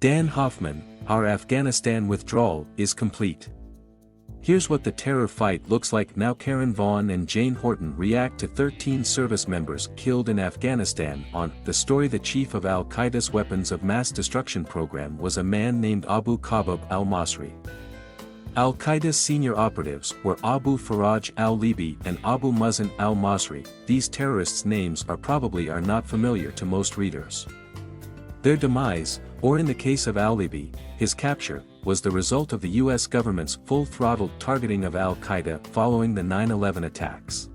Dan Hoffman, our Afghanistan withdrawal is complete. Here's what the terror fight looks like now. Vaughn and Jane Horton react to 13 service members killed in Afghanistan. On the story, the chief of al-Qaeda's weapons of mass destruction program was a man named Abu Khabab al Masri. Al-Qaeda's senior operatives were Abu Faraj al-Libi and Abu Muhsin al-Masri. These terrorists' names are not familiar to most readers. Their demise, or in the case of al-Libi, his capture, was the result of the US government's full-throttled targeting of al-Qaeda following the 9/11 attacks.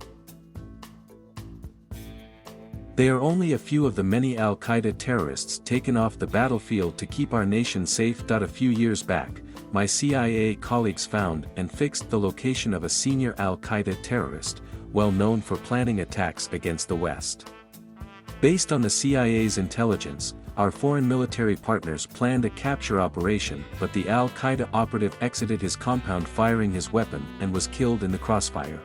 They are only a few of the many al-Qaeda terrorists taken off the battlefield to keep our nation safe. A few years back, my CIA colleagues found and fixed the location of a senior al-Qaeda terrorist, well known for planning attacks against the West. Based on the CIA's intelligence, our foreign military partners planned a capture operation, but the al-Qaeda operative exited his compound firing his weapon and was killed in the crossfire.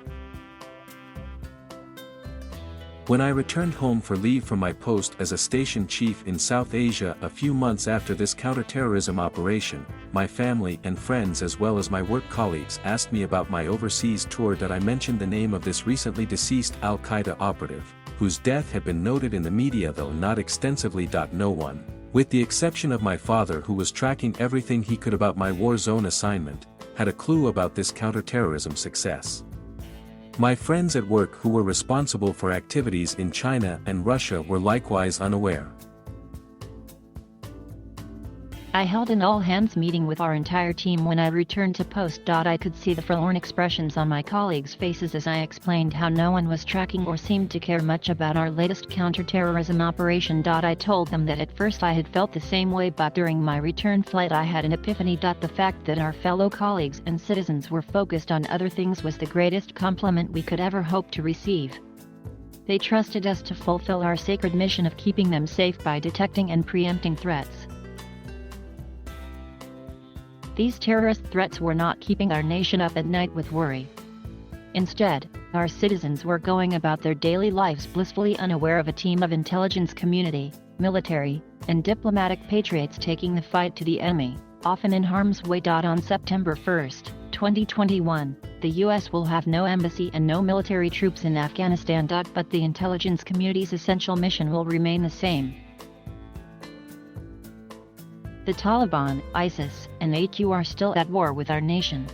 When I returned home for leave from my post as a station chief in South Asia a few months after this counterterrorism operation, my family and friends as well as my work colleagues asked me about my overseas tour. I mentioned the name of this recently deceased al-Qaeda operative, whose death had been noted in the media though not extensively. No one, with the exception of my father who was tracking everything he could about my war zone assignment, had a clue about this counterterrorism success. My friends at work who were responsible for activities in China and Russia were likewise unaware. I held an all-hands meeting with our entire team. When I returned to post, I could see the forlorn expressions on my colleagues' faces as I explained how no one was tracking or seemed to care much about our latest counterterrorism operation. I told them that at first I had felt the same way, but during my return flight I had an epiphany. The fact that our fellow colleagues and citizens were focused on other things was the greatest compliment we could ever hope to receive. They trusted us to fulfill our sacred mission of keeping them safe by detecting and preempting threats. These terrorist threats were not keeping our nation up at night with worry. Instead, our citizens were going about their daily lives blissfully unaware of a team of intelligence community, military, and diplomatic patriots taking the fight to the enemy, often in harm's way. On September 1, 2021, the US will have no embassy and no military troops in Afghanistan. But the intelligence community's essential mission will remain the same. The Taliban, ISIS, and AQ are still at war with our nation.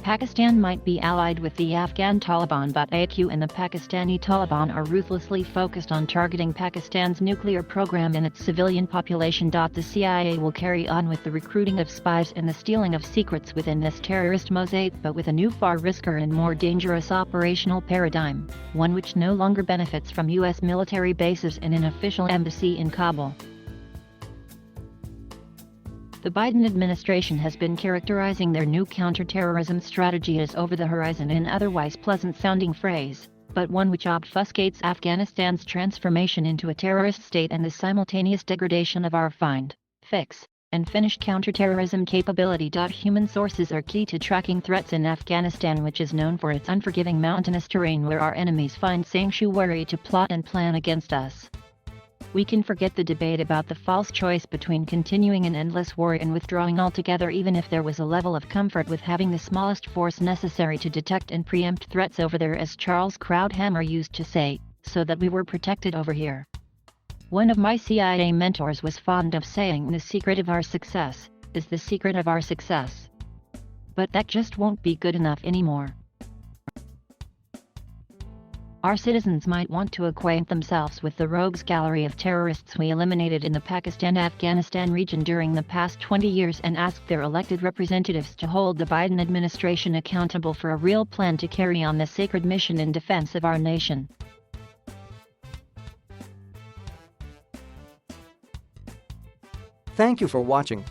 Pakistan might be allied with the Afghan Taliban, but AQ and the Pakistani Taliban are ruthlessly focused on targeting Pakistan's nuclear program and its civilian population. The CIA will carry on with the recruiting of spies and the stealing of secrets within this terrorist mosaic, but with a new, far riskier and more dangerous operational paradigm, one which no longer benefits from US military bases and an official embassy in Kabul. The Biden administration has been characterizing their new counterterrorism strategy as over-the-horizon, an otherwise pleasant-sounding phrase, but one which obfuscates Afghanistan's transformation into a terrorist state and the simultaneous degradation of our find, fix, and finish counterterrorism capability. Human sources are key to tracking threats in Afghanistan, which is known for its unforgiving mountainous terrain where our enemies find sanctuary to plot and plan against us. We can forget the debate about the false choice between continuing an endless war and withdrawing altogether, even if there was a level of comfort with having the smallest force necessary to detect and preempt threats over there, as Charles Krauthammer used to say, so that we were protected over here. One of my CIA mentors was fond of saying, "The secret of our success is the secret of our success." But that just won't be good enough anymore. Our citizens might want to acquaint themselves with the rogues gallery of terrorists we eliminated in the Pakistan-Afghanistan region during the past 20 years and ask their elected representatives to hold the Biden administration accountable for a real plan to carry on the sacred mission in defense of our nation. Thank you for watching.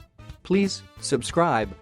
Please subscribe.